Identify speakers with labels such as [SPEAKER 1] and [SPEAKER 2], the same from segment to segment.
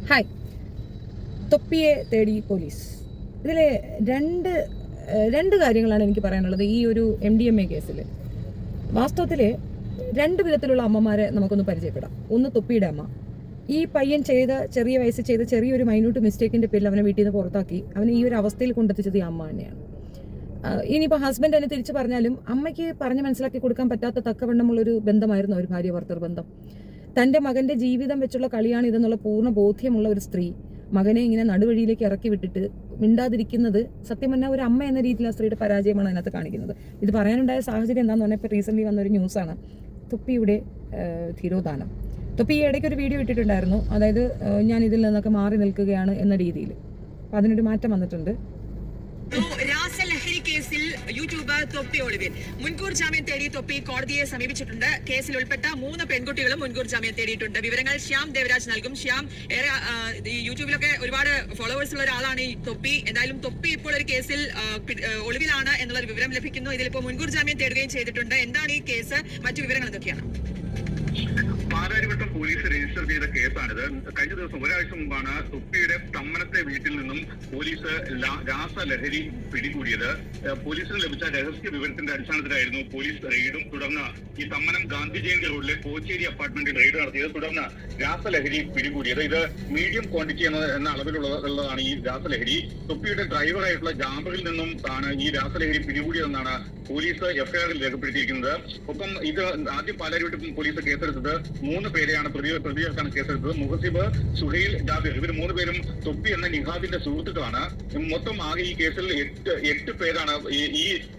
[SPEAKER 1] Hi. തൊപ്പിയെ തേടി police. ഇതിലെ രണ്ട് കാര്യങ്ങളാണ് എനിക്ക് പറയാനുള്ളത്. ഈ ഒരു MDMA കേസിൽ വാസ്തവത്തിൽ രണ്ട് വിധത്തിലുള്ള അമ്മമാരെ നമുക്കൊന്ന് പരിചയപ്പെടാം. ഒന്ന് തൊപ്പിയുടെ അമ്മ. ഈ പയ്യൻ ചെറിയ വയസ്സിൽ ചെയ്ത ചെറിയൊരു മൈന്യൂട്ട് മിസ്റ്റേക്കിൻ്റെ പേരിൽ അവനെ വീട്ടിൽ നിന്ന് പുറത്താക്കി അവനെ ഈ ഒരു അവസ്ഥയിൽ കൊണ്ടെത്തിച്ചത് ഈ അമ്മ തന്നെയാണ്. ഇനിയിപ്പോൾ ഹസ്ബൻഡ് എന്നെ തിരിച്ചു പറഞ്ഞാലും അമ്മയ്ക്ക് പറഞ്ഞ് മനസ്സിലാക്കി കൊടുക്കാൻ പറ്റാത്ത തക്കവണ്ണമുള്ളൊരു ബന്ധമായിരുന്നു ഒരു ഭാര്യ ഭർത്തൃ ബന്ധം. തൻ്റെ മകൻ്റെ ജീവിതം വെച്ചുള്ള കളിയാണ് ഇതെന്നുള്ള പൂർണ്ണ ബോധ്യമുള്ള ഒരു സ്ത്രീ മകനെ ഇങ്ങനെ നടുവഴിയിലേക്ക് ഇറക്കി വിട്ടിട്ട് മിണ്ടാതിരിക്കുന്നത് സത്യം പറഞ്ഞാൽ ഒരു അമ്മ എന്ന രീതിയിൽ ആ സ്ത്രീയുടെ പരാജയമാണ് അതിനകത്ത് കാണിക്കുന്നത്. ഇത് പറയാനുണ്ടായ സാഹചര്യം എന്താണെന്ന് പറഞ്ഞാൽ ഇപ്പോൾ റീസെൻ്റ്ലി വന്നൊരു ന്യൂസാണ് തൊപ്പിയുടെ തിരോധാനം. തൊപ്പി ഈ ഇടയ്ക്ക് ഒരു വീഡിയോ ഇട്ടിട്ടുണ്ടായിരുന്നു, അതായത് ഞാൻ ഇതിൽ നിന്നൊക്കെ മാറി നിൽക്കുകയാണ് എന്ന രീതിയിൽ. അപ്പോൾ അതിനൊരു മാറ്റം വന്നിട്ടുണ്ട്.
[SPEAKER 2] രാസലഹരി കേസിൽ യൂട്യൂബർ തൊപ്പി ഒളിവിൽ മുൻകൂർ ജാമ്യം തേടി തൊപ്പി കോടതിയെ സമീപിച്ചിട്ടുണ്ട്. കേസിൽ ഉൾപ്പെട്ട 3 പെൺകുട്ടികളും മുൻകൂർ ജാമ്യം തേടിയിട്ടുണ്ട്. വിവരങ്ങൾ ശ്യാം ദേവരാജ് നൽകും. ശ്യാം, ഏറെ യൂട്യൂബിലൊക്കെ ഒരുപാട് ഫോളോവേഴ്സ് ഉള്ള ഒരാളാണ് ഈ തൊപ്പി. എന്തായാലും തൊപ്പി ഇപ്പോൾ ഒരു കേസിൽ ഒളിവിലാണ് എന്നുള്ള വിവരം ലഭിക്കുന്നു. ഇതിലിപ്പോൾ മുൻകൂർ ജാമ്യം തേടുകയും ചെയ്തിട്ടുണ്ട്. എന്താണ് ഈ കേസ്, മറ്റു വിവരങ്ങൾ എന്തൊക്കെയാണ്?
[SPEAKER 3] പാലാരിവട്ടം പോലീസ് രജിസ്റ്റർ ചെയ്ത കേസാണിത്. കഴിഞ്ഞ ദിവസം ഒരാഴ്ച മുമ്പാണ് തൊപ്പിയുടെ തമ്മനത്തെ വീട്ടിൽ നിന്നും പോലീസ് രാസലഹരി പിടികൂടിയത്. പോലീസിന് ലഭിച്ച രഹസ്യ വിവരത്തിന്റെ അടിസ്ഥാനത്തിലായിരുന്നു പോലീസ് റെയ്ഡും തുടർന്ന് ഈ തമ്മനം ഗാന്ധി ജയന്തി റോഡിലെ കോച്ചേരി അപ്പാർട്ട്മെന്റിൽ റെയ്ഡ് നടത്തിയത്. തുടർന്ന് രാസലഹരി പിടികൂടിയത്. ഇത് മീഡിയം ക്വാണ്ടിറ്റി എന്ന അളവിലുള്ളതാണ് ഈ രാസലഹരി. തൊപ്പിയുടെ ഡ്രൈവറായിട്ടുള്ള ജാമ്പറിൽ നിന്നും ആണ് ഈ രാസലഹരി പിടികൂടിയതെന്നാണ് പോലീസ് എഫ്ഐആറിൽ രേഖപ്പെടുത്തിയിരിക്കുന്നത്. ഒപ്പം ഇത് ആദ്യം പാലാരിവട്ടം പോലീസ് കേസെടുത്തത് 3 പേരെയാണ് പ്രതികൾക്കാണ് കേസെടുത്തത്. മുഹസിബ്, സുഹൈൽ, ജാബിർ, ഇവർ 3 പേരും തൊപ്പി എന്ന നിഹാദിന്റെ സുഹൃത്തുക്കളാണ്. മൊത്തം ആകെ ഈ കേസിൽ 8 പേരാണ്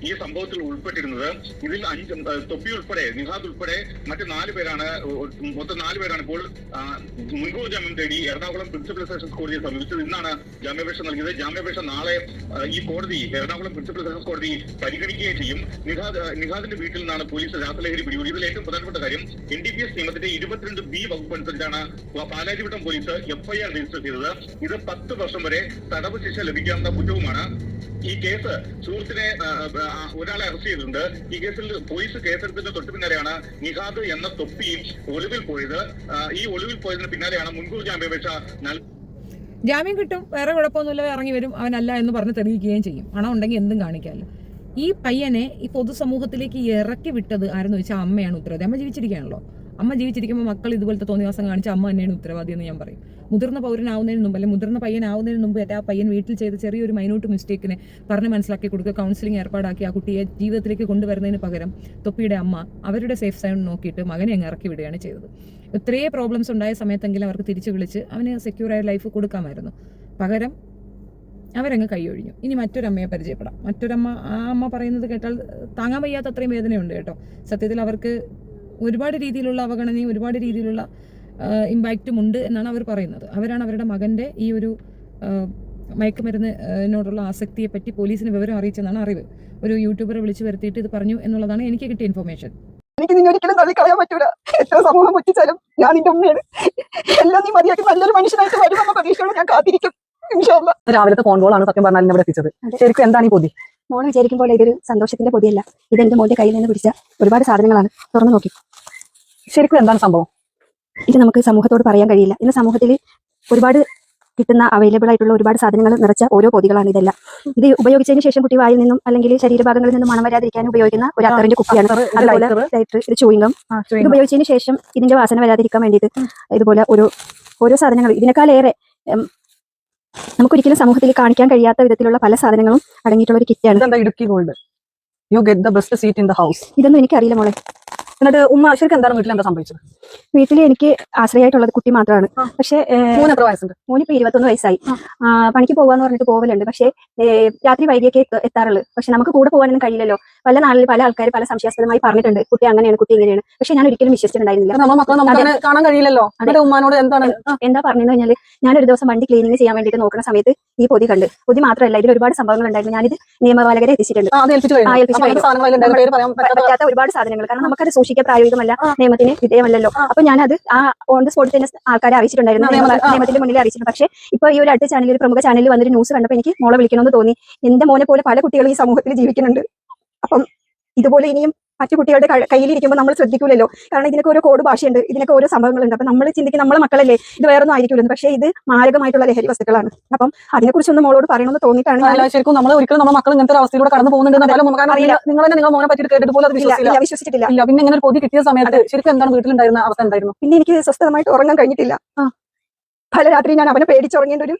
[SPEAKER 3] ഈ സംഭവത്തിൽ ഉൾപ്പെട്ടിരുന്നത്. ഇതിൽ 5 തൊപ്പി ഉൾപ്പെടെ നിഹാദ് ഉൾപ്പെടെ മറ്റ് 4 പേരാണ് മൊത്തം 4 പേരാണ് ഇപ്പോൾ മുൻകൂർ ജാമ്യം തേടി എറണാകുളം പ്രിൻസിപ്പൽ സെഷൻസ് കോടതിയെ സമീപിച്ചത്. ഇന്നാണ് ജാമ്യാപേക്ഷ നൽകിയത്. ജാമ്യാപേക്ഷ നാളെ ഈ കോടതി എറണാകുളം പ്രിൻസിപ്പൽ സെഷൻസ് കോടതി പരിഗണിക്കുകയും ചെയ്യും. നിഹാദിന്റെ വീട്ടിൽ നിന്നാണ് പോലീസ് രാസലഹരി പിടികൂടി. ഇതിൽ ഏറ്റവും പ്രധാനപ്പെട്ട കാര്യം NDPS നിയമത്തിന്റെ 22B വകുപ്പ് അനുസരിച്ചാണ് പാലാരിവട്ടം പോലീസ് FIR രജിസ്റ്റർ ചെയ്തത്. ഇത് 10 വർഷം വരെ തടവ് ശിക്ഷ ലഭിക്കാവുന്ന കുറ്റവുമാണ്. ഈ കേസ് സുഹൃത്തിനെ ഒരാളെ അറസ്റ്റ് ചെയ്തിട്ടുണ്ട്. ഈ കേസിൽ പോലീസ് കേസെടുത്തതിന് തൊട്ട് പിന്നാലെയാണ് നിഹാദ് എന്ന തൊപ്പി ഒളിവിൽ പോയത്. ഈ ഒളിവിൽ പോയതിന് പിന്നാലെയാണ് മുൻകൂർ ജാമ്യാപേക്ഷ
[SPEAKER 1] ജാമ്യം കിട്ടും, വേറെ കുഴപ്പമൊന്നുമില്ല, ഇറങ്ങി വരും, അവനല്ല എന്ന് പറഞ്ഞ് തെളിയിക്കുകയും ചെയ്യും. പണം ഉണ്ടെങ്കിൽ എന്തും കാണിക്കാമല്ലോ. ഈ പയ്യനെ ഈ പൊതുസമൂഹത്തിലേക്ക് ഇറക്കി വിട്ടത് ആരെന്ന് വെച്ചാൽ അമ്മയാണ് ഉത്തരവാദി. അമ്മ ജീവിച്ചിരിക്കുകയാണല്ലോ. അമ്മ ജീവിച്ചിരിക്കുമ്പോൾ മക്കൾ ഇതുപോലത്തെ തോന്നിവാസം കാണിച്ച അമ്മ തന്നെയാണ് ഉത്തരവാദി എന്ന് ഞാൻ പറയും. മുതിർന്ന പൗരനാവുന്നതിന് മുമ്പ് അല്ലെങ്കിൽ മുതിർന്ന പയ്യനാവുന്നതിന് മുമ്പ് ആ പയ്യൻ വീട്ടിൽ ചെയ്ത ചെറിയൊരു മൈന്യൂട്ട് മിസ്റ്റേക്കിനെ പറഞ്ഞ് മനസ്സിലാക്കി കൊടുക്കുക, കൗൺസിലിംഗ് ഏർപ്പാടാക്കി ആ കുട്ടിയെ ജീവിതത്തിലേക്ക് കൊണ്ടുവരുന്നതിന് പകരം തൊപ്പിയുടെ അമ്മ അവരുടെ സേഫ് സൈഡ് നോക്കിയിട്ട് മകനെ അങ്ങ് ഇറക്കി വിടുകയാണ് ചെയ്തത്. ഇത്രയേ പ്രോബ്ലംസ് ഉണ്ടായ സമയത്തെങ്കിലും അവർക്ക് തിരിച്ചു വിളിച്ച് അവന് സെക്യൂറായ ലൈഫ് കൊടുക്കാമായിരുന്നു. പകരം അവരങ്ങ് കൈയൊഴിഞ്ഞു. ഇനി മറ്റൊരമ്മയെ പരിചയപ്പെടാം. മറ്റൊരമ്മ, ആ അമ്മ പറയുന്നത് കേട്ടാൽ താങ്ങാൻ വയ്യാത്ത അത്രയും വേദനയുണ്ട് കേട്ടോ. സത്യത്തിൽ അവർക്ക് ഒരുപാട് രീതിയിലുള്ള അവഗണനയും ഒരുപാട് രീതിയിലുള്ള ഇമ്പാക്റ്റും ഉണ്ട് എന്നാണ് അവർ പറയുന്നത്. അവരാണ് അവരുടെ മകൻ്റെ ഈ ഒരു മയക്കുമരുന്നിനോടുള്ള ആസക്തിയെ പറ്റി പോലീസിന് വിവരം അറിയിച്ചെന്നാണ് അറിവ്. ഒരു യൂട്യൂബറെ വിളിച്ചു വരുത്തിയിട്ട് ഇത് പറഞ്ഞു എന്നുള്ളതാണ് എനിക്ക് കിട്ടിയ ഇൻഫർമേഷൻ.
[SPEAKER 4] എനിക്ക് നിന്നെ ഒരിക്കലും തള്ളിക്കളയാൻ പറ്റൂല. എത്ര സമൂഹം മുറ്റിച്ചാലും ഞാൻ നിന്റെ ഉമ്മയാണ്. എല്ലാം നീ മതിയാക്കി നല്ലൊരു മനുഷ്യനായിട്ട് വരുമെന്ന പ്രതീക്ഷയോടെ ഞാൻ കാത്തിരിക്കും.
[SPEAKER 5] രാവിലത്തെ ഫോൺ കോളാണ് സത്യം പറഞ്ഞാൽ ഇവിടെ എത്തിച്ചത്. ശരിക്കും എന്താണ് ഈ പൊതി?
[SPEAKER 4] മോള് വിചാരിക്കുമ്പോൾ ഇതൊരു സന്തോഷത്തിന്റെ പൊതിയല്ല. ഇത് എന്റെ മോന്റെ കയ്യിൽ നിന്ന് പിടിച്ച ഒരുപാട് സാധനങ്ങളാണ്. തുറന്നു നോക്കി.
[SPEAKER 5] ശരിക്കും എന്താണ് സംഭവം?
[SPEAKER 4] ഇത് നമുക്ക് സമൂഹത്തോട് പറയാൻ കഴിയില്ല. ഇന്ന് സമൂഹത്തിൽ ഒരുപാട് കിട്ടുന്ന അവൈലബിൾ ആയിട്ടുള്ള ഒരുപാട് സാധനങ്ങൾ നിറച്ച ഓരോ പൊതികളാണ് ഇതെല്ലാം. ഇത് ഉപയോഗിച്ചതിന് ശേഷം കുട്ടി വായിൽ നിന്നും അല്ലെങ്കിൽ ശരീരഭാഗങ്ങളിൽ നിന്നും മണം വരാതിരിക്കാൻ ഉപയോഗിക്കുന്ന ഒരു അത്തറിന്റെ കുപ്പിയാണ്. അതുപോലെ ലൈറ്റർ, ഇത് ചൂയിങ്ങം. ഇത് ഉപയോഗിച്ചതിന് ശേഷം ഇതിന്റെ വാസന വരാതിരിക്കാൻ വേണ്ടിയിട്ട് ഇതുപോലെ ഓരോ സാധനങ്ങൾ ഇതിനേക്കാളേറെ നമുക്കൊരിക്കലും സമൂഹത്തിൽ കാണിക്കാൻ കഴിയാത്ത വിധത്തിലുള്ള പല സാധനങ്ങളും അടങ്ങിയിട്ടുള്ള ഒരു കിറ്റാണ്.
[SPEAKER 5] Idukki gold, you get the best seat in the house.
[SPEAKER 4] ഇതൊന്നും എനിക്കറിയില്ല മോളെ.
[SPEAKER 5] എന്നിട്ട് ഉമ്മ ശരിക്കും എന്താണ് വീട്ടിൽ എന്താ സംഭവിച്ചത്?
[SPEAKER 4] വീട്ടിൽ എനിക്ക് ആശ്രയമായിട്ടുള്ളത് കുട്ടി മാത്രമാണ്. പക്ഷേ
[SPEAKER 5] എത്ര വയസ്സുണ്ട്?
[SPEAKER 4] മോനിപ്പോ 21 വയസ്സായി. പണിക്ക് പോകാന്ന് പറഞ്ഞിട്ട് പോവലുണ്ട്. പക്ഷേ രാത്രി വൈകിയൊക്കെ എത്താറുള്ളൂ. പക്ഷെ നമുക്ക് കൂടെ പോകാനൊന്നും കഴിയില്ലല്ലോ. പല നാളിൽ പല ആൾക്കാർ പല സംശയാസ്പദമായി പറഞ്ഞിട്ടുണ്ട്, കുട്ടി അങ്ങനെയാണ്, കുട്ടി ഇങ്ങനെയാണ്. പക്ഷെ ഞാൻ ഒരിക്കലും വിശ്വസിച്ചിട്ടുണ്ടായിരുന്നില്ല.
[SPEAKER 5] കാണാൻ കഴിയില്ലല്ലോ. ഉമ്മാനോട്
[SPEAKER 4] എന്താ പറഞ്ഞെന്ന് കഴിഞ്ഞാൽ, ഞാനൊരു ദിവസം വണ്ടി ക്ലീനിങ് ചെയ്യാൻ വേണ്ടിയിട്ട് നോക്കുന്ന സമയത്ത് ഈ പൊതി കണ്ട്. പൊതി മാത്രമല്ല, ഇതിൽ ഒരുപാട് സംഭവങ്ങൾ ഉണ്ടായിരുന്നു. ഞാനിത് നിയമപാലകരെ എത്തിച്ചിട്ടുണ്ട്. പറ്റാത്ത ഒരുപാട് സാധനങ്ങൾ. കാരണം നമുക്കത് സൂക്ഷിക്കാൻ പ്രായോഗികമല്ല, നിയമത്തിന് വിധേയമല്ലല്ലോ. അപ്പൊ ഞാനത് ആ ഓൺ ദ സ്പോട്ടിൽ തന്നെ ആൾക്കാരെ അറിയിച്ചിട്ടുണ്ടായിരുന്നു, നിയമത്തിന്റെ മുന്നിൽ അറിയിച്ചിട്ടുണ്ട്. പക്ഷേ ഇപ്പൊ ഈ ഒരു അടുത്ത ചാനലിൽ, ഒരു പ്രമുഖ ചാനലിൽ വന്നൊരു ന്യൂസ് കണ്ടപ്പോൾ എനിക്ക് മോളെ വിളിക്കണമെന്ന് തോന്നി. എന്റെ മോനെ പോലെ പല കുട്ടികളും ഈ സമൂഹത്തിൽ ജീവിക്കുന്നുണ്ട്. അപ്പം ഇതുപോലെ ഇനിയും മറ്റു കുട്ടികളുടെ കയ്യിലിരിക്കുമ്പോൾ നമ്മൾ ശ്രദ്ധിക്കൂലല്ലോ. കാരണം ഇതിനൊക്കെ ഓരോ കോഡ് ഭാഷയുണ്ട്, ഇതിനൊക്കെ ഓരോ സംഭവങ്ങളുണ്ട്. അപ്പം നമ്മൾ ചിന്തിക്കും നമ്മളെ മക്കളല്ലേ, ഇത് വേറൊന്നും ആയിരിക്കില്ലെന്ന്. പക്ഷേ ഇത് മാരകമായിട്ടുള്ള ലഹരി വസ്തുക്കളാണ്. അപ്പം അതിനെക്കുറിച്ചൊന്ന് മോളോട് പറയണമെന്ന് തോന്നിയിട്ടാണ് ഞാൻ.
[SPEAKER 5] ശരിക്കും നമ്മൾ ഒരിക്കലും നമ്മുടെ മക്കൾ ഇങ്ങനത്തെ ഒരു അവസ്ഥയിലൂടെ കടന്നു പോകുന്നുണ്ടെന്ന്
[SPEAKER 4] അറിയില്ല.
[SPEAKER 5] നിങ്ങൾ തന്നെ നിങ്ങളുടെ മോനെ പറ്റി കേട്ടിട്ട് പോലും അത്
[SPEAKER 4] ഇല്ല, വിശ്വസിച്ചിട്ടില്ല.
[SPEAKER 5] ഇല്ല. പിന്നെ ഇങ്ങനെ ഒരു പൊതി കിട്ടിയ സമയത്ത് ശരിക്കും എന്താണ് വീട്ടിലുണ്ടായിരുന്ന അവസ്ഥ എന്തായിരുന്നു?
[SPEAKER 4] പിന്നെ എനിക്ക് സ്വസ്ഥമായിട്ട് ഉറങ്ങാൻ കഴിഞ്ഞിട്ടില്ല. പല രാത്രി ഞാൻ അവനെ പേടിച്ചുറങ്ങേണ്ട ഒരു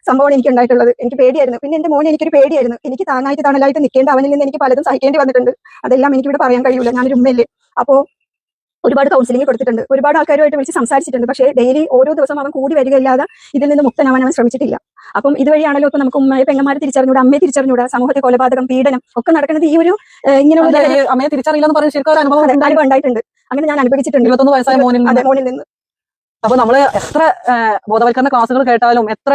[SPEAKER 4] സംഭവമാണ് എനിക്ക് ഉണ്ടായിട്ടുള്ളത്. എനിക്ക് പേടിയായിരുന്നു. പിന്നെ എന്റെ മോനെ എനിക്കൊരു പേടിയായിരുന്നു. എനിക്ക് താങ്ങായിട്ട് തണലായിട്ട് നിൽക്കേണ്ട അവനിൽ നിന്ന് എനിക്ക് പലതും സഹിക്കേണ്ടി വന്നിട്ടുണ്ട്. അതെല്ലാം എനിക്കിവിടെ പറയാൻ കഴിയൂല, ഞാനൊരു ഉമ്മയല്ലേ. അപ്പോൾ ഒരുപാട് കൗൺസിലിംഗ് കൊടുത്തിട്ടുണ്ട്, ഒരുപാട് ആൾക്കാരുമായിട്ട് വിളിച്ച് സംസാരിച്ചിട്ടുണ്ട്. പക്ഷേ ഡെയിലി ഓരോ ദിവസം അവൻ കൂടി വരികയില്ലാതെ ഇതിൽ നിന്ന് മുക്തനാവാൻ അവൻ ശ്രമിച്ചിട്ടില്ല. അപ്പം ഇതുവഴിയാണല്ലോ ഇപ്പൊ നമുക്ക് ഉമ്മയെ പെങ്ങന്മാരെ തിരിച്ചറിഞ്ഞൂടാ, അമ്മയെ തിരിച്ചറിഞ്ഞൂടാ, സമൂഹത്തെ കൊലപാതകം, പീഡനം ഒക്കെ നടക്കുന്നത് ഈ ഒരു ഇങ്ങനെയുള്ള
[SPEAKER 5] അമ്മയെ തിരിച്ചറിയില്ല എന്ന് പറഞ്ഞ ശരിക്കും ഒരു അനുഭവം
[SPEAKER 4] ഉണ്ടായിട്ടുണ്ട്. അങ്ങനെ ഞാൻ അനുഭവിച്ചിട്ടുണ്ട്
[SPEAKER 5] 21 വയസ്സായ മോനിൽ
[SPEAKER 4] നിന്ന്.
[SPEAKER 5] അപ്പൊ നമ്മള് എത്ര ബോധവൽക്കരണ ക്ലാസ്സുകൾ കേട്ടാലും എത്ര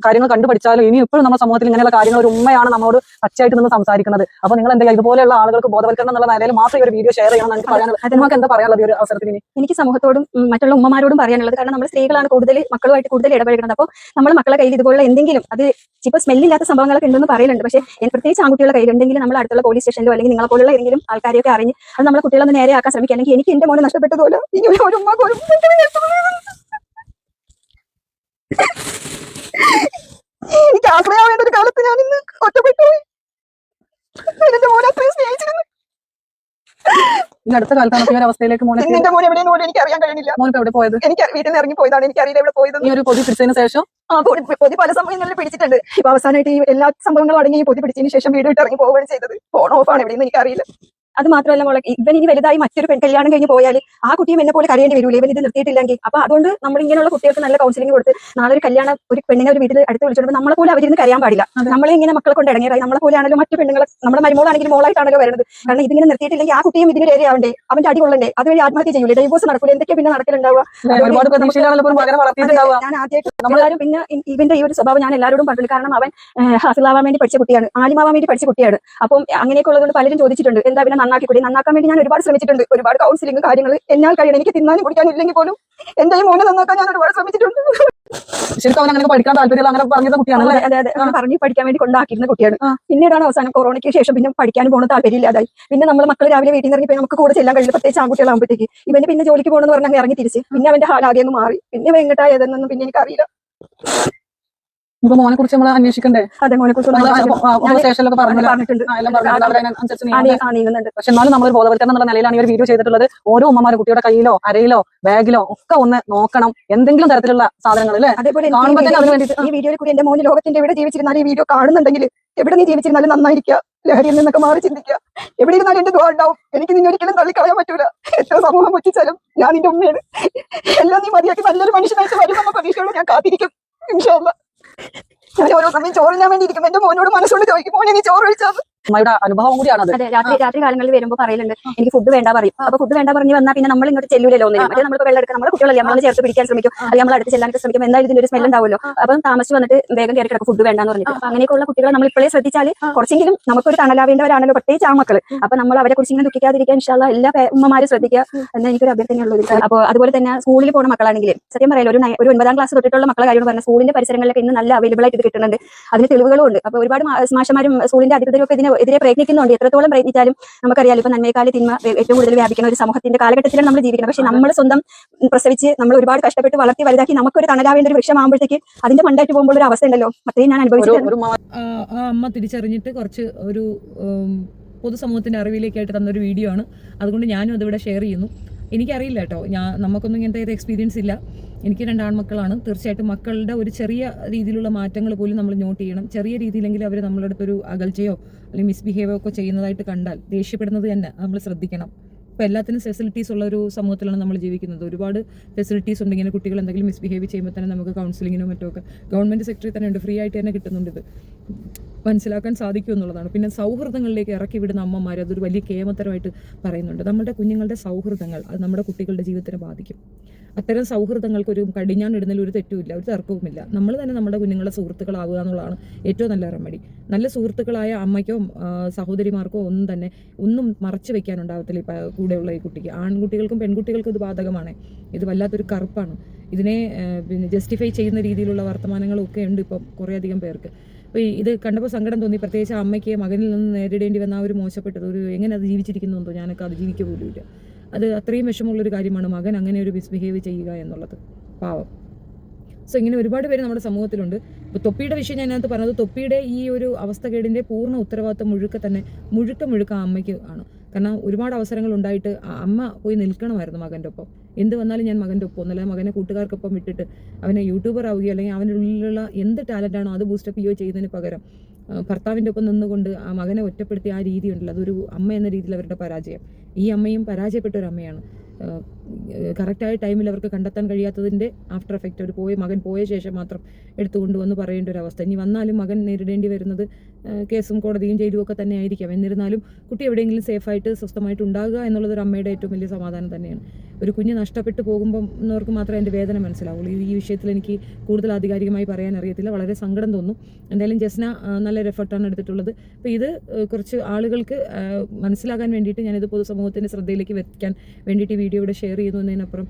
[SPEAKER 5] കാര്യങ്ങൾ കണ്ടുപഠിച്ചാലും ഇനി ഇപ്പോഴും നമ്മുടെ സമൂഹത്തിൽ ഇങ്ങനെയുള്ള കാര്യങ്ങൾ ഒരു ഉമ്മയാണ് നമ്മളോട് പച്ചയായിട്ട് നിന്ന് സംസാരിക്കുന്നത്. അപ്പൊ നിങ്ങൾ എന്താ ഇതുപോലെയുള്ള ആളുകൾക്ക് ബോധവൽക്കരണം എന്നുള്ള നിലയിൽ മാത്രം ഈ ഒരു വീഡിയോ ഷെയർ ചെയ്യണം എനിക്ക് പറയാനുള്ളത്. നിങ്ങൾക്ക് എന്താ പറയാനുള്ളത് ഈ ഒരു അവസരത്തിൽ?
[SPEAKER 4] എനിക്ക് സമൂഹത്തോടും മറ്റുള്ള ഉമ്മമാരോടും പറയാനുള്ളത്, കാരണം നമ്മൾ സ്ത്രീകളാണ് കൂടുതൽ മക്കളുമായിട്ട് കൂടുതൽ ഇടപഴകുന്നത്. അപ്പോൾ നമ്മുടെ മക്കളെ കയ്യിൽ ഇതുപോലുള്ള എന്തെങ്കിലും, അത് ഇപ്പോൾ സ്മെല്ലില്ലാത്ത സംഭവങ്ങളൊക്കെ ഉണ്ടെന്ന് പറയുന്നുണ്ട്, പക്ഷേ പ്രത്യേകിച്ച് ആൺകുട്ടികളുടെ കയ്യിൽ എന്തെങ്കിലും നമ്മൾ അടുത്തുള്ള പോലീസ് സ്റ്റേഷനിലോ അല്ലെങ്കിൽ നിങ്ങളെ പോലുള്ള ഏതെങ്കിലും ആൾക്കാരെയൊക്കെ അറിഞ്ഞ് അത് നമ്മളെ കുട്ടികളൊന്ന് നേരെയാക്കാൻ ശ്രമിക്കുക. അല്ലെങ്കിൽ എനിക്ക് എന്റെ മോനെ നഷ്ടപ്പെട്ടതുപോലെ ഇനി ഒരു ഉമ്മക്ക് ഒരു എനിക്ക് ആശ്രയാവേണ്ട ഒരു കാലത്ത് ഞാൻ ഇന്ന് ഒറ്റപ്പെട്ടു പോയി. എന്റെ മോനെ അത്രയും സ്നേഹിച്ചിരുന്നു.
[SPEAKER 5] ഈ അടുത്ത കാലത്താണ് ഈ ഒരു അവസ്ഥയിലേക്ക് മോനെ
[SPEAKER 4] എന്റെ മോൻ എവിടെയെന്ന് പോലും എനിക്ക് അറിയാൻ കഴിയുന്നില്ല.
[SPEAKER 5] മോനിപ്പോ എവിടെ പോയത്?
[SPEAKER 4] എനിക്ക് വീട്ടിൽ നിന്ന് ഇറങ്ങി പോയതാണ്, എനിക്കറിയില്ല എവിടെ പോയത്.
[SPEAKER 5] ഈ ഒരു പൊതി പിടിച്ചതിന് ശേഷം
[SPEAKER 4] പൊതി പല സമയങ്ങളിൽ പിടിച്ചിട്ടുണ്ട്. ഇപ്പൊ അവസാനമായിട്ട് ഈ എല്ലാ സംഭവങ്ങളും അടങ്ങി ഈ പൊതി പിടിച്ചതിന് ശേഷം വീട് വിട്ട് ഇറങ്ങി പോവുകയാണ് ചെയ്തത്. ഫോൺ ഓഫാണ് എവിടെയെന്ന് എനിക്കറിയില്ല. അത് മാത്രമല്ല മോളെ, ഇവൻ ഇനി വലുതായി മറ്റൊരു കല്യാണം കഴിഞ്ഞ് പോയാൽ ആ കുട്ടിയും എന്നെ പോലെ കരയേണ്ടി വരൂല ഇവൻ ഇത് നിർത്തിയിട്ടില്ലെങ്കിൽ. അപ്പൊ അതുകൊണ്ട് നമ്മൾ ഇങ്ങനെയുള്ള കുട്ടികൾക്ക് നല്ല കൗൺസിലിംഗ് കൊടുത്ത് നാളെ ഒരു കല്യാണം ഒരു പെണ്ണിനെ ഒരു വീട്ടിൽ അടുത്ത് വിളിച്ചിട്ട് നമ്മളെ പോലെ അവരിന്ന് കരയാൻ പാടില്ല. നമ്മളെ ഇങ്ങനെ മക്കളെ കൊണ്ട് ഇടങ്ങേറായി നമ്മളെ പോലെയാണല്ലോ മറ്റു പെണ്ണുങ്ങളെ, നമ്മുടെ മരുമോളാണെങ്കിലും മോളായിട്ടാണല്ലോ വരുന്നത്. കാരണം ഇതിങ്ങനെ നിർത്തിയിട്ടില്ലെങ്കിൽ ആ കുട്ടിയും ഇതിന് ഇരയാവണ്ടേ, അവന്റെ അടി കൊള്ളണ്ടേ, അതുവഴി ആത്മഹത്യ ചെയ്യൂലേ, ഡൈവോഴ്സ് നടക്കൂല, എന്തൊക്കെ പിന്നെ നടക്കലുണ്ടാവുക. ഞാൻ ആദ്യമായിട്ട് പിന്നെ ഇവന്റെ ഈ ഒരു സ്വഭാവം ഞാൻ എല്ലാവരോടും പറഞ്ഞിട്ടുണ്ട്. കാരണം അവൻ ഹാസിലാവാൻ വേണ്ടി പഠിച്ച കുട്ടിയാണ്, ആലിമാവാൻ വേണ്ടി പഠിച്ച കുട്ടിയാണ്. അപ്പം അങ്ങനെയൊക്കെ ഉള്ളതുകൊണ്ട് പലരും ചോദിച്ചിട്ടുണ്ട് എന്താ പിന്നെ നന്നാക്കാൻ വേണ്ടി ഞാൻ ഒരുപാട് ശ്രമിച്ചിട്ടുണ്ട്. ഒരുപാട് കൗൺസിലിംഗ് കാര്യങ്ങൾ എന്നാൽ കഴിയണം. എനിക്ക് തിന്നാനും കുടിക്കാനും ഇല്ലെങ്കിൽ പോലും എന്റെ ഈ മോനെ നന്നാക്കാൻ ഞാൻ ഒരുപാട് ശ്രമിച്ചിട്ടുണ്ട്.
[SPEAKER 5] ശരിക്കും അവൻ അങ്ങനെ പഠിക്കാൻ താല്പര്യം അങ്ങനെ പറഞ്ഞ കുട്ടിയാണ്.
[SPEAKER 4] അതെ പറഞ്ഞ് പഠിക്കാൻ വേണ്ടി കൊണ്ടാക്കിയിരുന്ന കുട്ടിയാണ്. പിന്നീടാണ് അവസാനം കൊറോണയ്ക്ക് ശേഷം പിന്നെ പഠിക്കാനും പോകുന്ന താല്പര്യമില്ലാതായി. പിന്നെ നമ്മളെ മക്കൾ രാവിലെ വീട്ടിൽ നിന്ന് ഇറങ്ങി നമുക്ക് കൂടെ ചെല്ലാൻ കഴിയില്ല, പ്രത്യേകിച്ച് ആൺകുട്ടികളാകുമ്പോഴത്തേക്ക്. ഇവന് പിന്നെ ജോലിക്ക് പോകണമെന്ന് പറഞ്ഞാൽ ഇറങ്ങി തിരിച്ച് പിന്നെ അവന്റെ ഹാലാകെ അങ്ങ് മാറി. പിന്നെ വെങ്കട്ടാ ഏതെന്നൊന്നും പിന്നെ എനിക്കറിയില്ല.
[SPEAKER 5] ഇപ്പൊ മോനെ കുറിച്ച് നമ്മൾ അന്വേഷിക്കണ്ടേ?
[SPEAKER 4] അതെ, മോനെ കുറിച്ച്
[SPEAKER 5] സ്റ്റേഷനിലൊക്കെ പറഞ്ഞിട്ടുണ്ട്. പക്ഷെ എന്നാലും നമ്മൾ ബോധവൽക്കരണം എന്നുള്ള നിലയിലാണ് ഈ ഒരു വീഡിയോ ചെയ്തിട്ടുള്ളത്. ഓരോ ഉമ്മമാരും കുട്ടിയുടെ കയ്യിലോ അരയിലോ ബാഗിലോ ഒക്കെ ഒന്ന് നോക്കണം, എന്തെങ്കിലും തരത്തിലുള്ള സാധനങ്ങൾ അല്ലേ.
[SPEAKER 4] അതേപോലെ ഈ വീഡിയോയിൽ കൂടി എന്റെ മോന് ലോകത്തിന്റെ എവിടെ ജീവിച്ചിരുന്നാലും ഈ വീഡിയോ കാണുന്നുണ്ടെങ്കിൽ എവിടെ നീ ജീവിച്ചിരുന്നാലും നന്നായിരിക്കുക, ലഹരിയിൽ നിന്നൊക്കെ മാറി ചിന്തിക്കുക. എവിടെ ഇരുന്നാലും എന്റെ ദ്വാ ഉണ്ടാവും. എനിക്ക് നിന്നെ ഒരിക്കലും തള്ളിക്കളയാൻ പറ്റൂല. എത്ര സമൂഹം പറ്റിച്ചാലും ഞാൻ നിന്റെ ഉമ്മയാണ്. എല്ലാം നീ മതിയാക്കി നല്ലൊരു മനുഷ്യനായിട്ട് വരുമെന്ന പ്രതീക്ഷയോട് ഞാൻ കാത്തിരിക്കും. ഇൻഷാ അല്ലാഹ്. ഞാൻ ഓരോ സമയം ചോറിനാൻ വേണ്ടി ഇരിക്കും. എന്റെ മോനോട് മനസ്സുകൊണ്ട് ചോദിക്കും, മോനെ നീ ചോറ് കഴിച്ചാൽ
[SPEAKER 5] അമ്മയുടെ അനുഭവം കൂടിയാണ്.
[SPEAKER 4] അതെ, രാത്രി കാലങ്ങളിൽ വരുമ്പോൾ പറയലുണ്ട് എനിക്ക് ഫുഡ് വേണ്ട പറയും. അപ്പൊ ഫുഡ് വേണ്ട പറഞ്ഞ് വന്നാൽ പിന്നെ നമ്മൾ ഇങ്ങോട്ട് ചെല്ലൂലല്ലോ ഒന്നിനും. മറ്റേ നമ്മൾ വെള്ളം എടുക്കാൻ നമ്മളെ കുട്ടികളല്ലേ, നമ്മൾ ചേർത്ത് പിടിക്കാൻ ശ്രമിക്കും, അല്ലെങ്കിൽ നമ്മൾ അടുത്ത് ചെല്ലാൻ ശ്രമിക്കും. എന്തായാലും ഇതിന്റെ ഒരു സ്മെൽ ഉണ്ടാവുമല്ലോ. അപ്പം താമസിച്ച് വന്നിട്ട് വേഗം കയറി കിടക്കും ഫുഡ് വേണ്ടെന്ന് പറഞ്ഞിട്ട്. അപ്പൊ അങ്ങനെയൊക്കെയുള്ള കുട്ടികളെ നമ്മൾ ഇപ്പോഴേ ശ്രദ്ധിച്ചാൽ കുറച്ചെങ്കിലും നമുക്കൊരു തണലാവേണ്ടവരാണല്ലോ, പ്രത്യേകിച്ച് ആ മക്കള്. അപ്പൊ നമ്മൾ അവരെ കുറിച്ച് ഇങ്ങനെ ദുഃഖിക്കാതിരിക്കാൻ ഇൻഷാ അല്ലാഹ് എല്ലാ ഉമ്മമാരും ശ്രദ്ധിക്കുക എന്ന് എനിക്കൊരു അഭ്യർത്ഥനയുള്ളത്. അപ്പോൾ അതുപോലെ തന്നെ സ്കൂളിൽ പോകുന്ന മക്കളാണെങ്കിൽ സത്യം പറയാലോ ഒരു 9ാം ക്ലാസ് തൊട്ടിട്ടുള്ള മക്കളെ കാര്യം പറഞ്ഞാൽ സ്കൂളിന്റെ പരിസരങ്ങളിലൊക്കെ ഇന്ന് നല്ല അവൈലബിൾ ആയിട്ട് ഇത് കിട്ടുന്നുണ്ട്. അതിന് തെളിവുകളും ഉണ്ട്. അപ്പൊ ഒരുപാട് മാഷന്മാരും സ്കൂളിന്റെ അധികൃതരും ഒക്കെ ഇതിനെതിരെ പ്രയത്നിക്കുന്നുണ്ട്. എത്രത്തോളം പ്രയത്നിച്ചാലും നമുക്കറിയാലോ ഇപ്പൊ നന്മയെക്കാളും തിന്മ ഏറ്റവും കൂടുതൽ വ്യാപിക്കുന്ന ഒരു സമൂഹത്തിന്റെ കാലഘട്ടത്തിലാണ് നമ്മൾ ജീവിക്കുന്നത്. പക്ഷെ നമ്മൾ സ്വന്തം പ്രസവിച്ച് നമ്മൾ ഒരുപാട് കഷ്ടപ്പെട്ട് വളർത്തി വലുതാക്കി നമുക്കൊരു തണലാവേണ്ട ഒരു വൃക്ഷമാകുമ്പോഴത്തേക്ക് അതിന്റെ മണ്ടായിട്ട് പോകുമ്പോൾ ഒരു അവസ്ഥ ഉണ്ടല്ലോ, അത്രയും ഞാൻ അനുഭവിച്ചിട്ടുണ്ട്.
[SPEAKER 1] ആ അമ്മ തിരിച്ചറിഞ്ഞിട്ട് കുറച്ച് ഒരു പൊതുസമൂഹത്തിന്റെ അറിവിലേക്കായിട്ട് തന്നൊരു വീഡിയോ ആണ്. അതുകൊണ്ട് ഞാനും അതിവിടെ ഷെയർ ചെയ്യുന്നു. എനിക്കറിയില്ല കേട്ടോ, നമുക്കൊന്നും ഇങ്ങനത്തെ ഒരു എക്സ്പീരിയൻസ് ഇല്ല. എനിക്ക് 2 ആൺമക്കളാണ്. തീർച്ചയായിട്ടും മക്കളുടെ ഒരു ചെറിയ രീതിയിലുള്ള മാറ്റങ്ങൾ പോലും നമ്മൾ നോട്ട് ചെയ്യണം. ചെറിയ രീതിയിലെങ്കിലും അവർ നമ്മളുടെ അടുത്തൊരു അകൽച്ചയോ അല്ലെങ്കിൽ മിസ്ബിഹേവിയോ ഒക്കെ ചെയ്യുന്നതായിട്ട് കണ്ടാൽ ദേഷ്യപ്പെടുന്നത് തന്നെ നമ്മൾ ശ്രദ്ധിക്കണം. ഇപ്പോൾ എല്ലാത്തിനും ഫെസിലിറ്റീസ് ഉള്ള ഒരു സമൂഹത്തിലാണ് നമ്മൾ ജീവിക്കുന്നത്. ഒരുപാട് ഫെസിലിറ്റീസ് ഉണ്ട്. ഇങ്ങനെ കുട്ടികൾ എന്തെങ്കിലും മിസ്ബിഹേവ് ചെയ്യുമ്പോൾ തന്നെ നമുക്ക് കൗൺസിലിങ്ങിനോ മറ്റൊക്കെ ഗവൺമെൻറ് സെക്ടറിൽ തന്നെ ഉണ്ട്, ഫ്രീ ആയിട്ട് തന്നെ കിട്ടുന്നുണ്ട്. ഇത് മനസ്സിലാക്കാൻ സാധിക്കും എന്നുള്ളതാണ്. പിന്നെ സൗഹൃദങ്ങളിലേക്ക് ഇറക്കി വിടുന്ന അമ്മമാർ അതൊരു വലിയ കേമത്തരമായിട്ട് പറയുന്നുണ്ട്. നമ്മുടെ കുഞ്ഞുങ്ങളുടെ സൗഹൃദങ്ങൾ അത് നമ്മുടെ കുട്ടികളുടെ ജീവിതത്തിനെ ബാധിക്കും. അത്തരം സൗഹൃദങ്ങൾക്ക് ഒരു കടിഞ്ഞാണിടുന്നതിൽ ഒരു തെറ്റുമില്ല, ഒരു തർക്കവുമില്ല. നമ്മൾ തന്നെ നമ്മുടെ കുഞ്ഞുങ്ങളുടെ സുഹൃത്തുക്കളാവുക എന്നുള്ളതാണ് ഏറ്റവും നല്ല റെമഡി. നല്ല സുഹൃത്തുക്കളായ അമ്മയ്ക്കോ സഹോദരിമാർക്കോ ഒന്നും മറച്ചു വെക്കാനുണ്ടാവത്തില്ല കൂടെയുള്ള ഈ കുട്ടിക്ക്. ആൺകുട്ടികൾക്കും പെൺകുട്ടികൾക്കും ഇത് ബാധകമാണ്. ഇത് വല്ലാത്തൊരു കറുപ്പാണ്. ഇതിനെ പിന്നെ ജസ്റ്റിഫൈ ചെയ്യുന്ന രീതിയിലുള്ള വർത്തമാനങ്ങളും ഒക്കെ ഉണ്ട് ഇപ്പം കുറേയധികം പേർക്ക്. അപ്പോൾ ഇത് കണ്ടപ്പോൾ സങ്കടം തോന്നി. പ്രത്യേകിച്ച് അമ്മയ്ക്ക് മകനിൽ നിന്ന് നേരിടേണ്ടി വന്ന ആ ഒരു മോശപ്പെട്ടത്, ഒരു എങ്ങനെ അത് ജീവിച്ചിരിക്കുന്നുണ്ടോ, ഞാനൊക്കെ അത് ജീവിക്കുക പോലുമില്ല. അത് അത്രയും വിഷമമുള്ളൊരു കാര്യമാണ് മകൻ അങ്ങനെ ഒരു മിസ്ബിഹേവ് ചെയ്യുക എന്നുള്ളത്. പാവം. സോ ഇങ്ങനെ ഒരുപാട് പേര് നമ്മുടെ സമൂഹത്തിലുണ്ട്. ഇപ്പോൾ തൊപ്പിയുടെ വിഷയം ഞാൻ അതിനകത്ത് പറഞ്ഞത്, തൊപ്പിയുടെ ഈ ഒരു അവസ്ഥകേടിൻ്റെ പൂർണ്ണ ഉത്തരവാദിത്വം മുഴുക്ക ആ അമ്മയ്ക്ക് ആണ്. കാരണം ഒരുപാട് അവസരങ്ങൾ ഉണ്ടായിട്ട് അമ്മ പോയി നിൽക്കണമായിരുന്നു മകൻ്റെ ഒപ്പം. എന്ത് വന്നാലും ഞാൻ മകൻ്റെ ഒപ്പം ഒന്നല്ല, മകനെ കൂട്ടുകാർക്കൊപ്പം വിട്ടിട്ട് അവനെ യൂട്യൂബർ ആവുകയോ അല്ലെങ്കിൽ അവൻ്റെ ഉള്ളിലുള്ള എന്ത് ടാലൻ്റാണോ അത് ബൂസ്റ്റപ്പ് ചെയ്യുകയോ ചെയ്യുന്നതിന് പകരം ഭർത്താവിൻ്റെ ഒപ്പം നിന്നുകൊണ്ട് ആ മകനെ ഒറ്റപ്പെടുത്തിയ ആ രീതി ഉണ്ടല്ലോ, അതൊരു അമ്മ എന്ന രീതിയിൽ അവരുടെ പരാജയം. ഈ അമ്മയും പരാജയപ്പെട്ട ഒരു അമ്മയാണ്. കറക്റ്റായ ടൈമിൽ അവർക്ക് കണ്ടെത്താൻ കഴിയാത്തതിൻ്റെ ആഫ്റ്റർ എഫക്റ്റ് അവർ മകൻ പോയ ശേഷം മാത്രം എടുത്തുകൊണ്ടുവന്ന് പറയേണ്ട ഒരു അവസ്ഥ. ഇനി വന്നാലും മകൻ നേരിടേണ്ടി വരുന്നത് കേസും കോടതിയും ജയിലും ഒക്കെ തന്നെ ആയിരിക്കാം. എന്നിരുന്നാലും കുട്ടി എവിടെയെങ്കിലും സേഫായിട്ട് സ്വസ്ഥമായിട്ട് ഉണ്ടാകുക എന്നുള്ളത് ഒരു അമ്മയുടെ ഏറ്റവും വലിയ സമാധാനം തന്നെയാണ്. ഒരു കുഞ്ഞ് നഷ്ടപ്പെട്ടു പോകുമ്പം എന്നവർക്ക് മാത്രമേ എൻ്റെ വേദന മനസ്സിലാവുള്ളൂ. ഈ വിഷയത്തിൽ എനിക്ക് കൂടുതൽ ആധികാരികമായി പറയാൻ അറിയത്തില്ല. വളരെ സങ്കടം തോന്നും. എന്തായാലും ജസ്ന നല്ലൊരു എഫർട്ടാണ് എടുത്തിട്ടുള്ളത്. അപ്പോൾ ഇത് കുറച്ച് ആളുകൾക്ക് മനസ്സിലാകാൻ വേണ്ടിയിട്ട് ഞാനിത് പൊതുസമൂഹത്തിൻ്റെ ശ്രദ്ധയിലേക്ക് വെക്കാൻ വേണ്ടിയിട്ട് ഈ വീഡിയോ ഇവിടെ ഷെയർ ചെയ്യുന്നു എന്നതിനപ്പുറം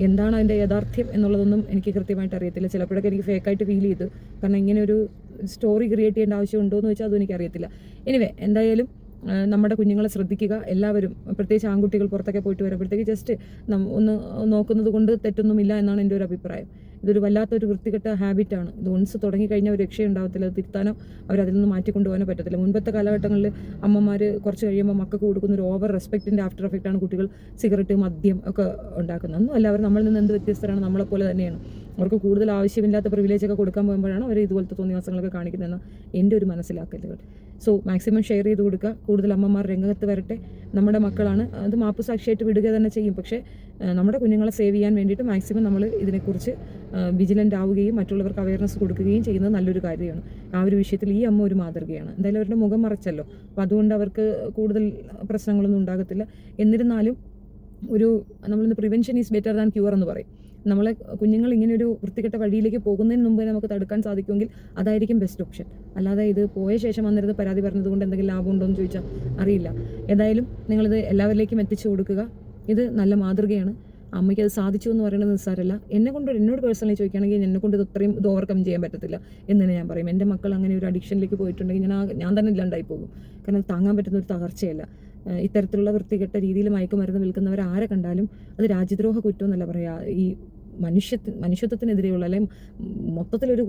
[SPEAKER 1] എന്താണ് അതിൻ്റെ യാഥാർത്ഥ്യം എന്നുള്ളതൊന്നും എനിക്ക് കൃത്യമായിട്ട് അറിയത്തില്ല. ചിലപ്പോഴൊക്കെ എനിക്ക് ഫേക്കായിട്ട് ഫീൽ ചെയ്തു. കാരണം ഇങ്ങനെ ഒരു സ്റ്റോറി ക്രിയേറ്റ് ചെയ്യേണ്ട ആവശ്യമുണ്ടോ എന്ന് വെച്ചാൽ അതും എനിക്കറിയത്തില്ല. എനിവേ, എന്തായാലും നമ്മുടെ കുഞ്ഞുങ്ങളെ ശ്രദ്ധിക്കുക എല്ലാവരും. പ്രത്യേകിച്ച് ആൺകുട്ടികൾ പുറത്തൊക്കെ പോയിട്ട് വരുമ്പോഴത്തേക്ക് ജസ്റ്റ് ഒന്ന് നോക്കുന്നത് കൊണ്ട് തെറ്റൊന്നുമില്ല എന്നാണ് എൻ്റെ ഒരു അഭിപ്രായം. ഇതൊരു വല്ലാത്തൊരു വൃത്തികെട്ട ഹാബിറ്റാണ്. ഇത് ഒൺസ് തുടങ്ങിക്കഴിഞ്ഞാൽ ഒരു രക്ഷയുണ്ടാകത്തില്ല. അത് തിരുത്താനോ അവരതിൽ നിന്ന് മാറ്റിക്കൊണ്ടുപോകാനോ പറ്റത്തില്ല. മുൻപത്തെ കാലഘട്ടങ്ങളിൽ അമ്മമാർ കുറച്ച് കഴിയുമ്പോൾ മക്കൾക്ക് കൊടുക്കുന്ന ഒരു ഓവർ റെസ്പെക്റ്റിൻ്റെ ആഫ്റ്റർ എഫക്റ്റാണ് കുട്ടികൾ സിഗരറ്റ്, മദ്യം ഒക്കെ ഉണ്ടാക്കുന്നത്. ഒന്നുമല്ല, അവർ നമ്മളിൽ നിന്ന് എന്ത് വ്യത്യസ്തരാണ്, നമ്മളെപ്പോലെ തന്നെയാണ്. അവർക്ക് കൂടുതൽ ആവശ്യമില്ലാത്ത പ്രിവിലേജൊക്കെ കൊടുക്കാൻ പോകുമ്പോഴാണ് അവർ ഇതുപോലത്തെ തോന്നിവാസങ്ങളൊക്കെ കാണിക്കുന്നതെന്ന് എൻ്റെ ഒരു മനസ്സിലാക്കലുകൾ. സോ മാക്സിമം ഷെയർ ചെയ്ത് കൊടുക്കുക. കൂടുതൽ അമ്മമാർ രംഗത്ത് വരട്ടെ. നമ്മുടെ മക്കളാണ്, അത് മാപ്പ് സാക്ഷിയായിട്ട് വിടുക തന്നെ ചെയ്യും. പക്ഷേ നമ്മുടെ കുഞ്ഞുങ്ങളെ സേവ് ചെയ്യാൻ വേണ്ടിയിട്ട് മാക്സിമം നമ്മൾ ഇതിനെക്കുറിച്ച് വിജിലൻ്റ് ആവുകയും മറ്റുള്ളവർക്ക് അവയർനെസ് കൊടുക്കുകയും ചെയ്യുന്നത് നല്ലൊരു കാര്യമാണ്. ആ ഒരു വിഷയത്തിൽ ഈ അമ്മ ഒരു മാതൃകയാണ്. എന്തായാലും അവരുടെ മുഖം മറച്ചല്ലോ, അപ്പോൾ അതുകൊണ്ട് അവർക്ക് കൂടുതൽ പ്രശ്നങ്ങളൊന്നും ഉണ്ടാകത്തില്ല. എന്നിരുന്നാലും നമ്മളിന്ന് prevention is better than cure എന്ന് പറയും. നമ്മളെ കുഞ്ഞുങ്ങൾ ഇങ്ങനെ ഒരു വൃത്തികെട്ട വഴിയിലേക്ക് പോകുന്നതിന് മുമ്പ് നമുക്ക് തടുക്കാൻ സാധിക്കുമെങ്കിൽ അതായിരിക്കും ബെസ്റ്റ് ഓപ്ഷൻ. അല്ലാതെ ഇത് പോയ ശേഷം വന്നിരുന്ന് പരാതി പറഞ്ഞതുകൊണ്ട് എന്തെങ്കിലും ലാഭമുണ്ടോ എന്ന് ചോദിച്ചാൽ അറിയില്ല. ഏതായാലും നിങ്ങളിത് എല്ലാവരിലേക്കും എത്തിച്ചു കൊടുക്കുക. ഇത് നല്ല മാതൃകയാണ്. അമ്മയ്ക്ക് അത് സാധിച്ചു എന്ന് പറയുന്നത് നിസ്സാരമല്ല. എന്നോട് പേഴ്സണലി ചോദിക്കുകയാണെങ്കിൽ എന്നെക്കൊണ്ട് ഇത് ഓവർകം ചെയ്യാൻ പറ്റത്തില്ല എന്ന് തന്നെ ഞാൻ പറയും. എൻ്റെ മക്കൾ അങ്ങനെ ഒരു അഡിക്ഷനിലേക്ക് പോയിട്ടുണ്ടെങ്കിൽ ഞാൻ തന്നെ ഇല്ലാണ്ടായി പോകും. കാരണം അത് താങ്ങാൻ പറ്റുന്ന ഒരു തകർച്ചയല്ല. ഇത്തരത്തിലുള്ള വൃത്തികെട്ട രീതിയിൽ മയക്കുമരുന്ന് വിൽക്കുന്നവർ ആരെ കണ്ടാലും അത് രാജ്യദ്രോഹ കുറ്റം എന്നല്ല പറയുക. ഈ മനുഷ്യത്വത്തിനെതിരെയുള്ള അല്ലെങ്കിൽ മൊത്തത്തിലൊരു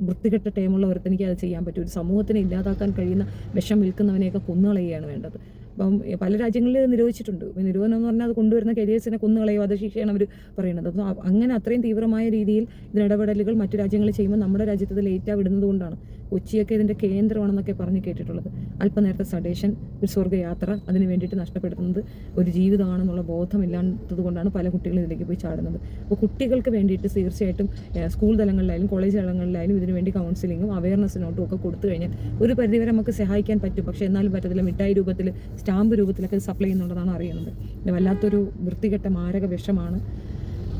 [SPEAKER 1] വൃത്തികെട്ട ടേമുള്ള ഒരുത്തനിക്ക് അത് ചെയ്യാൻ പറ്റും. ഒരു സമൂഹത്തിനെ ഇല്ലാതാക്കാൻ കഴിയുന്ന വിഷം വിൽക്കുന്നവനെയൊക്കെ കൊന്നുകളയുകയാണ് വേണ്ടത്. അപ്പം പല രാജ്യങ്ങളിൽ നിരോധിച്ചിട്ടുണ്ട്. നിരോധനം എന്ന് പറഞ്ഞാൽ അത് കൊണ്ടുവരുന്ന കരിയേഴ്സിനെ കൊന്നുകളയും, വധശിക്ഷയാണ് അവർ പറയുന്നത്. അപ്പോൾ അങ്ങനെ അത്രയും തീവ്രമായ രീതിയിൽ ഇതിനിടപെടലുകൾ മറ്റു രാജ്യങ്ങളിൽ ചെയ്യുമ്പോൾ നമ്മുടെ രാജ്യത്ത് ഇത് ലേറ്റാ വിടുന്നത് കൊണ്ടാണ്. കൊച്ചിയൊക്കെ ഇതിൻ്റെ കേന്ദ്രമാണെന്നൊക്കെ പറഞ്ഞ് കേട്ടിട്ടുള്ളത്. അല്പനേരത്തെ സഡേഷൻ, ഒരു സ്വർഗ്ഗയാത്ര, അതിന് വേണ്ടിയിട്ട് നഷ്ടപ്പെടുത്തുന്നത് ഒരു ജീവിതമാണെന്നുള്ള ബോധമില്ലാത്തത് കൊണ്ടാണ് പല കുട്ടികളും ഇതിലേക്ക് പോയി ചാടുന്നത്. അപ്പോൾ കുട്ടികൾക്ക് വേണ്ടിയിട്ട് തീർച്ചയായിട്ടും സ്കൂൾ തലങ്ങളിലായാലും കോളേജ് തലങ്ങളിലായാലും ഇതിനു വേണ്ടി കൗൺസിലിങ്ങും അവയർനെസ് നോട്ടും ഒക്കെ കൊടുത്തു കഴിഞ്ഞാൽ ഒരു പരിധിവരെ നമുക്ക് സഹായിക്കാൻ പറ്റും. പക്ഷേ എന്നാലും പറ്റത്തില്ല. മിഠായി രൂപത്തിൽ, സ്റ്റാമ്പ് രൂപത്തിലൊക്കെ സപ്ലൈ ചെയ്യുന്നുണ്ടെന്നാണ് അറിയുന്നത്. വല്ലാത്തൊരു വൃത്തികെട്ട മാരക വിഷമാണ്.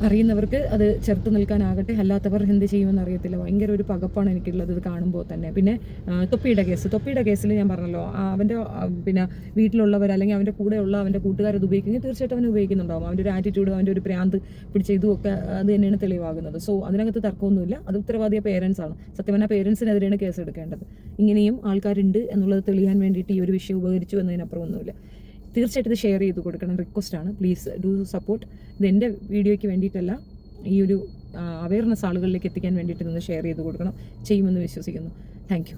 [SPEAKER 1] അറിയുന്നവർക്ക് അത് ചെറുത്ത് നിൽക്കാനാകട്ടെ, അല്ലാത്തവർ എന്ത് ചെയ്യുമെന്ന് അറിയത്തില്ല. ഭയങ്കര ഒരു പകപ്പാണ് എനിക്കുള്ളത് ഇത് കാണുമ്പോൾ തന്നെ. പിന്നെ തൊപ്പിയുടെ കേസിൽ ഞാൻ പറഞ്ഞല്ലോ, അവൻ്റെ പിന്നെ വീട്ടിലുള്ളവർ അല്ലെങ്കിൽ അവൻ്റെ കൂടെയുള്ള അവൻ്റെ കൂട്ടുകാരത് ഉപയോഗിക്കുന്നത് തീർച്ചയായിട്ടും അവന് ഉപയോഗിക്കുന്നുണ്ടാവും. അവൻ്റെ ഒരു ആറ്റിറ്റ്യൂഡ്, അവൻ്റെ ഒരു പ്രാന്ത് പിടിച്ച ഇതുമൊക്കെ അത് തന്നെയാണ് തെളിവാകുന്നത്. സോ അതിനകത്ത് തർക്കമൊന്നുമില്ല. അത് ഉത്തരവാദിയ പേരൻസാണ്. സത്യം പറഞ്ഞാൽ പേരൻസിനെതിരെയാണ് കേസ് എടുക്കേണ്ടത്. ഇങ്ങനെയും ആൾക്കാരുണ്ട് എന്നുള്ളത് തെളിയാൻ വേണ്ടിയിട്ട് ഈ ഒരു വിഷയം ഉപകരിച്ചു എന്നതിനപ്പുറം ഒന്നുമില്ല. തീർച്ചയായിട്ടും ഇത് ഷെയർ ചെയ്ത് കൊടുക്കണം. റിക്വസ്റ്റാണ്. Please do support. ഇത് എൻ്റെ വീഡിയോയ്ക്ക് വേണ്ടിയിട്ടല്ല, ഈ ഒരു അവയർനെസ് ആളുകളിലേക്ക് എത്തിക്കാൻ വേണ്ടിയിട്ട് നിന്ന് ഷെയർ ചെയ്ത് കൊടുക്കണം. ചെയ്യുമെന്ന് വിശ്വസിക്കുന്നു. Thank you.